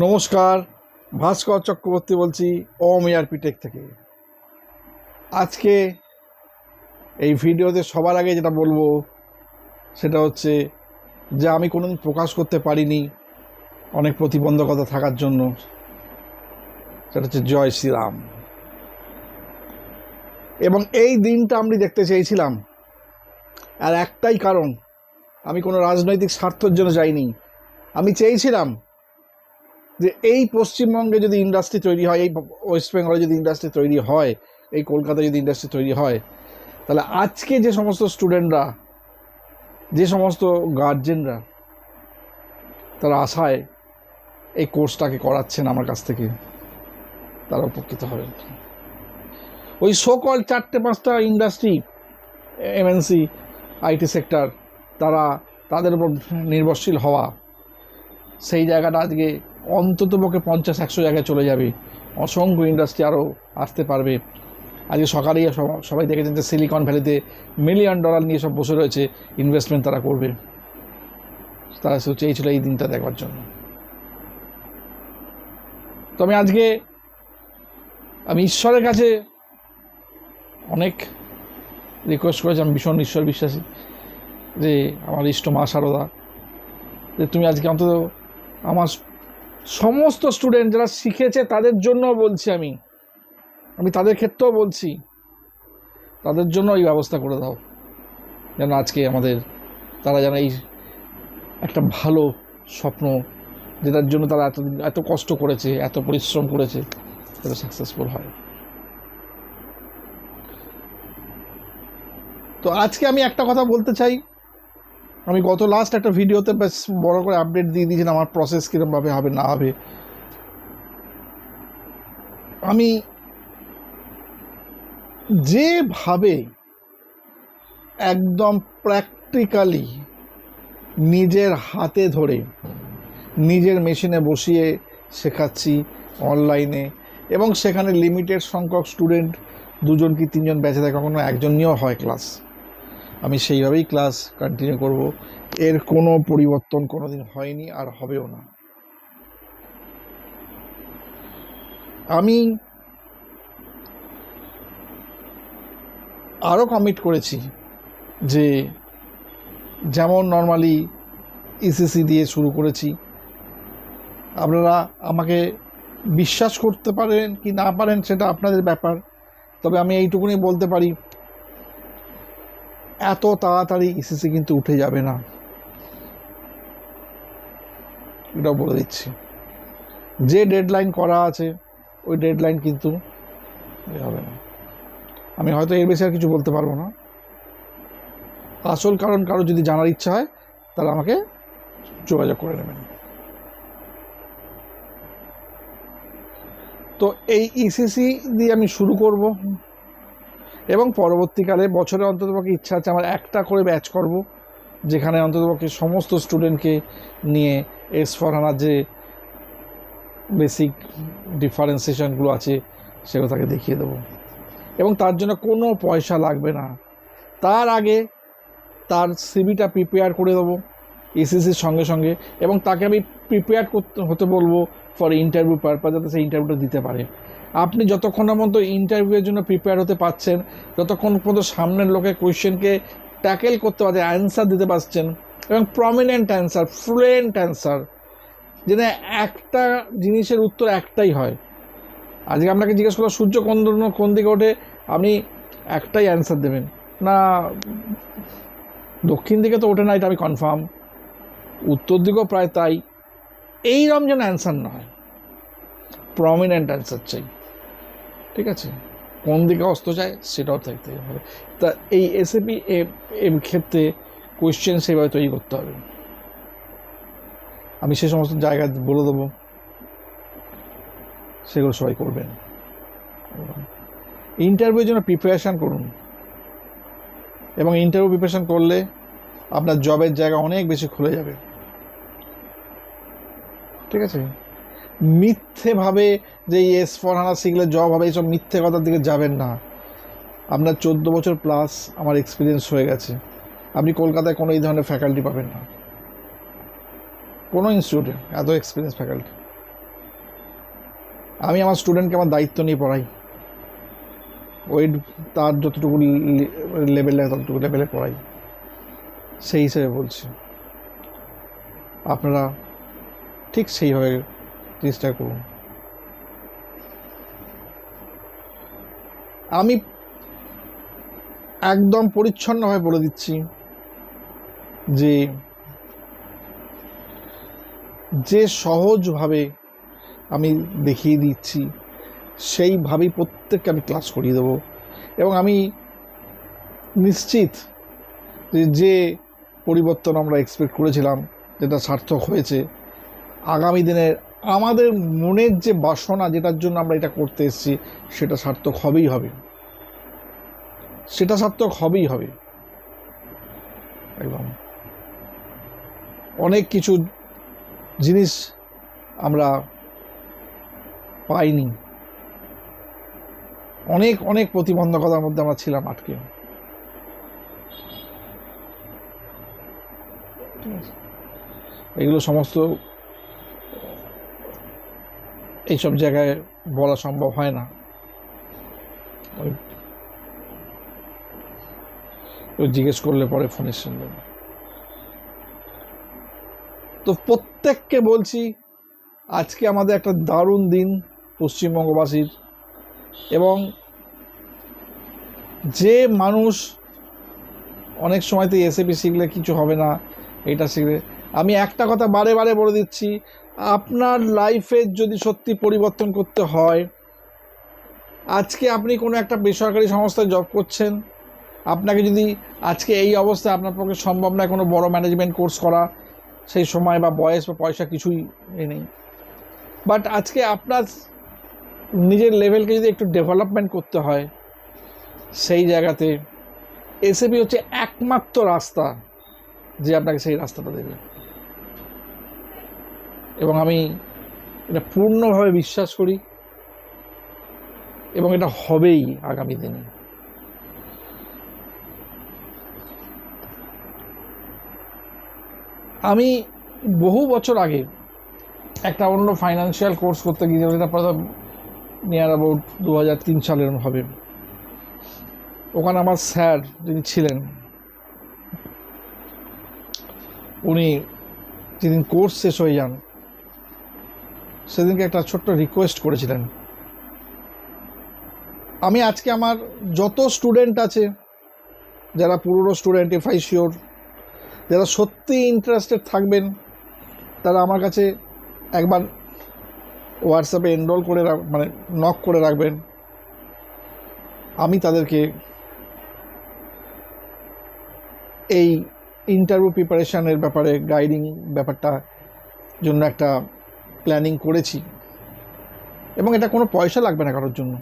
নমস্কার, ভাস্কর চক্রবর্তী বলছি ওম ARP take থেকে। আজকে এই ভিডিওতে সবার আগে যেটা বলবো সেটা হচ্ছে যে আমি কোনোদিন প্রকাশ করতে পারিনি অনেক প্রতিবন্ধকতা থাকার জন্য। সেটা হচ্ছে জয় শ্রীরাম। এবং এই দিনটা আমি দেখতে চেয়েছিলাম, আর একটাই কারণ, আমি কোনো রাজনৈতিক স্বার্থের জন্য যাইনি। আমি চেয়েছিলাম যে এই পশ্চিমবঙ্গে যদি ইন্ডাস্ট্রি তৈরি হয়, এই ওয়েস্ট বেঙ্গলে যদি ইন্ডাস্ট্রি তৈরি হয়, এই কলকাতায় যদি ইন্ডাস্ট্রি তৈরি হয়, তাহলে আজকে যে সমস্ত স্টুডেন্টরা, যে সমস্ত গার্জেনরা তারা আশায় এই কোর্সটাকে করাচ্ছেন আমার কাছ থেকে, তারা উপকৃত হবেন। ওই সকল 4-5টা ইন্ডাস্ট্রি, এমএনসি, আইটি সেক্টর, তাদের উপর নির্ভরশীল হওয়া, সেই জায়গাটা আজকে অন্ততপক্ষে 50-100 জায়গায় চলে যাবে। অসংখ্য ইন্ডাস্ট্রি আরও আসতে পারবে। আজকে সকালেই সবাই দেখেছেন যে সিলিকন ভ্যালিতে $1 মিলিয়ন নিয়ে সব বসে রয়েছে, ইনভেস্টমেন্ট তারা করবে। তারা চেয়েছিল এই দিনটা দেখবার জন্য। তো আমি ঈশ্বরের কাছে অনেক রিকোয়েস্ট করেছি। আমি ভীষণ ঈশ্বর বিশ্বাসী, যে আমার ইষ্ট মা শারদা, যে তুমি আজকে অন্তত আমার সমস্ত স্টুডেন্ট যারা শিখেছে তাদের জন্য বলছি, আমি তাদের ক্ষেত্রেও বলছি, তাদের জন্য এই ব্যবস্থা করে দাও, যেন আজকে তারা যেন এই একটা ভালো স্বপ্ন, যেটার জন্য তারা এত কষ্ট করেছে, এত পরিশ্রম করেছে, সেটা সাকসেসফুল হয়। তো আজকে আমি একটা কথা বলতে চাই। আমি গত লাস্ট একটা ভিডিওতে বেশ বড় করে আপডেট দিয়ে দিয়েছিলাম আমার প্রসেস কীরকমভাবে হবে না হবে। আমি যেভাবে একদম প্র্যাকটিক্যালি নিজের হাতে ধরে নিজের মেশিনে বসিয়ে শেখাচ্ছি অনলাইনে, এবং সেখানে লিমিটেড সংখ্যক স্টুডেন্ট, 2জন কি 3জন ব্যাচে থাকে, কখনো একজন নিয়েও হয় ক্লাস, আমি সেইভাবেই ক্লাস কন্টিনিউ করব। এর কোনো পরিবর্তন কোনো দিন হয়নি আর হবেও না। আমি আরও কমিট করেছি যে যেমন নর্মালি ইসিসি দিয়ে শুরু করেছি, আপনারা আমাকে বিশ্বাস করতে পারেন কি না পারেন সেটা আপনাদের ব্যাপার। তবে আমি এইটুকুনি বলতে পারি, এত তাড়াতাড়ি ইসিসি কিন্তু উঠে যাবে না, এটাও বলে দিচ্ছি। যে ডেডলাইন করা আছে ওই ডেডলাইন কিন্তু হবে না। আমি হয়তো এর বেশি আর কিছু বলতে পারবো না। আসল কারণ কারো যদি জানার ইচ্ছা হয় তাহলে আমাকে যোগাযোগ করে নেবেন। তো এই ইসিসি দিয়ে আমি শুরু করব, এবং পরবর্তীকালে বছরে অন্ততপক্ষে ইচ্ছা আছে আমার একটা করে ব্যাচ করব, যেখানে অন্ততপক্ষে সমস্ত স্টুডেন্টকে নিয়ে S/4HANA যে বেসিক ডিফারেন্সিয়েশনগুলো আছে সেগুলো তাকে দেখিয়ে দেবো, এবং তার জন্য কোনো পয়সা লাগবে না। তার আগে তার সিভিটা প্রিপেয়ার করে দেবো ইসিসির সঙ্গে সঙ্গে, এবং তাকে আমি প্রিপেয়ার হতে বলবো ফর ইন্টারভিউ পারপাস, যাতে সেই ইন্টারভিউটা দিতে পারে। আপনি যতক্ষণ পর্যন্ত ইন্টারভিউয়ের জন্য প্রিপেয়ার হতে পারছেন, যতক্ষণ পর্যন্ত সামনের লোকের কোয়েশ্চেনকে ট্যাকেল করতে পারছেন, অ্যান্সার দিতে পারছেন, এবং প্রমিনেন্ট অ্যান্সার, ফ্লুয়েন্ট অ্যান্সার, যেটা একটা জিনিসের উত্তর একটাই হয়। আজকে আপনাকে জিজ্ঞেস করলাম সূর্য কোন দিকে ওঠে, আপনি একটাই অ্যান্সার দেবেন না, দক্ষিণ দিকে তো ওঠে না, এটা আমি কনফার্ম, উত্তর দিকেও প্রায় তাই। এইরকম যেন অ্যান্সার না হয়, প্রমিনেন্ট অ্যান্সার চাই, ঠিক আছে? কোন দিকে অস্ত চায় সেটাও থাকতে হবে। তা এই এসএপি এর ক্ষেত্রে কোয়েশ্চেন সেভাবে তৈরি করতে হবে। আমি সে সমস্ত জায়গা বলে দেবো, সেগুলো সবাই করবেন। ইন্টারভিউর জন্য প্রিপারেশান করুন, এবং ইন্টারভিউ প্রিপারেশান করলে আপনার জবের জায়গা অনেক বেশি খুলে যাবে, ঠিক আছে? মিথ্যেভাবে যে S/4HANA শিখলে জব হবে, এইসব মিথ্যে কথার দিকে যাবেন না। আপনার 14 বছর প্লাস আমার এক্সপিরিয়েন্স হয়ে গেছে, আপনি কলকাতায় কোনো এই ধরনের ফ্যাকাল্টি পাবেন না, কোনো ইনস্টিটিউটে এত এক্সপিরিয়েন্স ফ্যাকাল্টি। আমি আমার স্টুডেন্টকে আমার দায়িত্ব নিয়ে পড়াই, ওই তার যতটুকু লেভেলে ততটুকু লেভেলে পড়াই, সেই হিসেবে বলছি আপনারা ঠিক সেইভাবে চেষ্টা করুন। আমি একদম পরিচ্ছন্নভাবে বলে দিচ্ছি যে সহজভাবে আমি দেখিয়ে দিচ্ছি সেইভাবেই প্রত্যেককে আমি ক্লাস করিয়ে দেবো। এবং আমি নিশ্চিত যে পরিবর্তন আমরা এক্সপেক্ট করেছিলাম যেটা সার্থক হয়েছে, আগামী দিনের আমাদের মনের যে বাসনা যেটার জন্য আমরা এটা করতে এসেছি সেটা সার্থক হবেই হবে, সেটা সার্থক হবেই হবে। একদম অনেক কিছু জিনিস আমরা পাইনি, অনেক অনেক প্রতিবন্ধকতার মধ্যে আমরা ছিলাম আটকে। এগুলো সমস্ত এইসব জায়গায় বলা সম্ভব হয় না, জিজ্ঞেস করলে পরে ফোনে শুনবেন। তো প্রত্যেককে বলছি আজকে আমাদের একটা দারুণ দিন পশ্চিমবঙ্গবাসীর, এবং যে মানুষ অনেক সময়তে এসএপি শিখলে কিছু হবে না, এটা শিখলে, আমি একটা কথা বারে বারে বলে দিচ্ছি, আপনার লাইফের যদি সত্যি পরিবর্তন করতে হয়, আজকে আপনি কোনো একটা বেসরকারি সংস্থায় জব করছেন, আপনাকে যদি আজকে এই অবস্থায় আপনার পক্ষে সম্ভব নয় কোনো বড় ম্যানেজমেন্ট কোর্স করা, সেই সময় বা বয়স বা পয়সা কিছুই নেই, বাট আজকে আপনার নিজের লেভেলকে যদি একটু ডেভেলপমেন্ট করতে হয়, সেই জায়গাতে এসএপি হচ্ছে একমাত্র রাস্তা যে আপনাকে সেই রাস্তাটা দেবে। এবং আমি এটা পূর্ণভাবে বিশ্বাস করি এবং এটা হবেই আগামী দিনে। আমি বহু বছর আগে একটা অন্য ফাইন্যান্সিয়াল কোর্স করতে গিয়েছিলাম, এটা প্রায় নিয়ার অ্যাবাউট 2003 সালের হবে। ওখানে আমার স্যার যিনি ছিলেন, উনি যেদিন কোর্স শেষ হয়ে যান সেদিনকে একটা ছোট্ট রিকোয়েস্ট করেছিলেন, আমি আজকে আমার যত স্টুডেন্ট আছে, যারা পুরনো স্টুডেন্ট এফআই শিওর, যারা সত্যি ইন্টারেস্টেড থাকবেন, তারা আমার কাছে একবার হোয়াটসঅ্যাপে এনরোল করে মানে নক করে রাখবেন। আমি তাদেরকে এই ইন্টারভিউ প্রিপারেশানের ব্যাপারে গাইডিং ব্যাপারটা জন্য একটা প্ল্যানিং করেছি, এবং এটা কোনো পয়সা লাগবে না কারোর জন্য,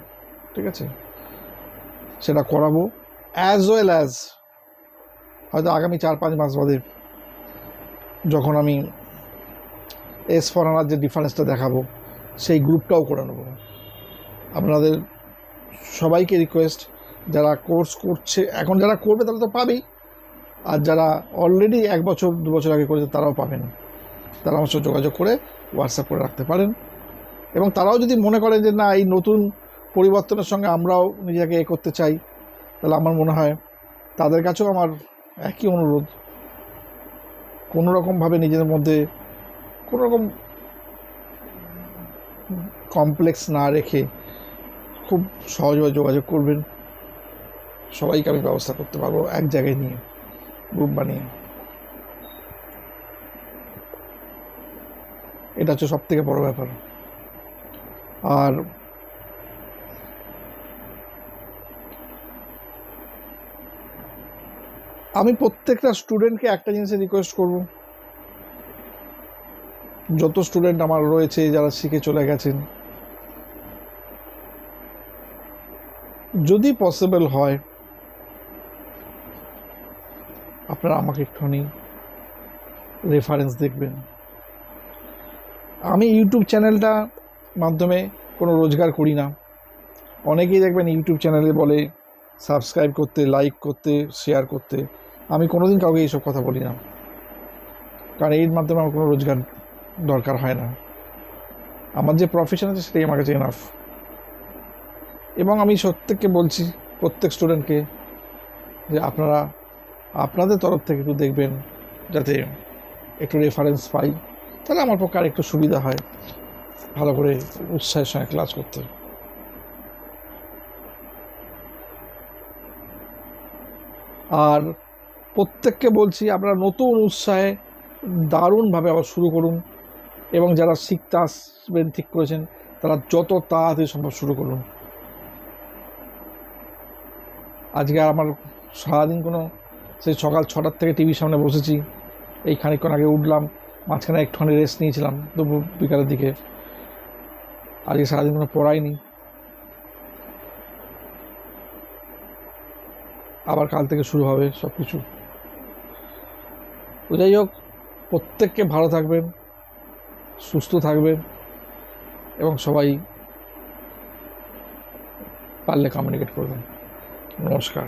ঠিক আছে? সেটা করাবো, অ্যাজ ওয়েল অ্যাজ হয়তো আগামী 4-5 মাস বাদে যখন আমি S4HANA যে ডিফারেন্সটা দেখাবো সেই গ্রুপটাও করে নেব। আপনাদের সবাইকে রিকোয়েস্ট, যারা কোর্স করছে এখন, যারা করবে তারা তো পাবেই, আর যারা অলরেডি 1 বছর 2 বছর আগে করেছে তারাও পাবেন। তারা আমার সাথে যোগাযোগ করে হোয়াটসঅ্যাপ করে রাখতে পারেন, এবং তারাও যদি মনে করেন যে না এই নতুন পরিবর্তনের সঙ্গে আমরাও নিজেকে করতে চাই, তাহলে আমার মনে হয় তাদের কাছেও আমার একই অনুরোধ, কোনো রকমভাবে নিজেদের মধ্যে কোনো রকম কমপ্লেক্স না রেখে খুব সহজভাবে যোগাযোগ করবেন। সবাইকে আমি ব্যবস্থা করতে পারবো এক জায়গায় নিয়ে, গ্রুপ বানিয়ে। এটা হচ্ছে সবথেকে বড় ব্যাপার। আর আমি প্রত্যেকটা স্টুডেন্টকে একটা জিনিসে রিকোয়েস্ট করব, যত স্টুডেন্ট আমার রয়েছে যারা শিখে চলে গেছেন, যদি পসিবল হয় আপনারা আমাকে একটুখানি রেফারেন্স দেখবেন। আমি ইউটিউব চ্যানেলটা মাধ্যমে কোনো রোজগার করি না। অনেকেই দেখবেন ইউটিউব চ্যানেলে বলে সাবস্ক্রাইব করতে, লাইক করতে, শেয়ার করতে। আমি কোনোদিন কাউকে এইসব কথা বলি না, কারণ এর মাধ্যমে আমার কোনো রোজগার দরকার হয় না। আমার যে প্রফেশন আছে সেটাই আমার কাছে এনাফ। এবং আমি প্রত্যেককে বলছি, প্রত্যেক স্টুডেন্টকে, যে আপনারা আপনাদের তরফ থেকে একটু দেখবেন যাতে একটু রেফারেন্স পাই, তাহলে আমার পক্ষে আর একটু সুবিধা হয় ভালো করে উৎসাহের সঙ্গে ক্লাস করতে। আর প্রত্যেককে বলছি আপনারা নতুন উৎসাহে দারুণভাবে আবার শুরু করুন, এবং যারা শিখতে আসবেন ঠিক করেছেন তারা যত তাড়াতাড়ি সম্ভব শুরু করুন। আজকে আমার সারাদিন সেই সকাল 6টার থেকে টিভির সামনে বসেছি, এই খানিকক্ষণ আগে উঠলাম, মাঝখানে একটুখানি রেস্ট নিয়েছিলাম দুপুর বিকালের দিকে। আজকে সারাদিন কোনো পড়াইনি, আবার কাল থেকে শুরু হবে সব কিছু। তো যাই হোক, প্রত্যেককে ভালো থাকবেন, সুস্থ থাকবেন, এবং সবাই পারলে কমিউনিকেট করবেন। নমস্কার।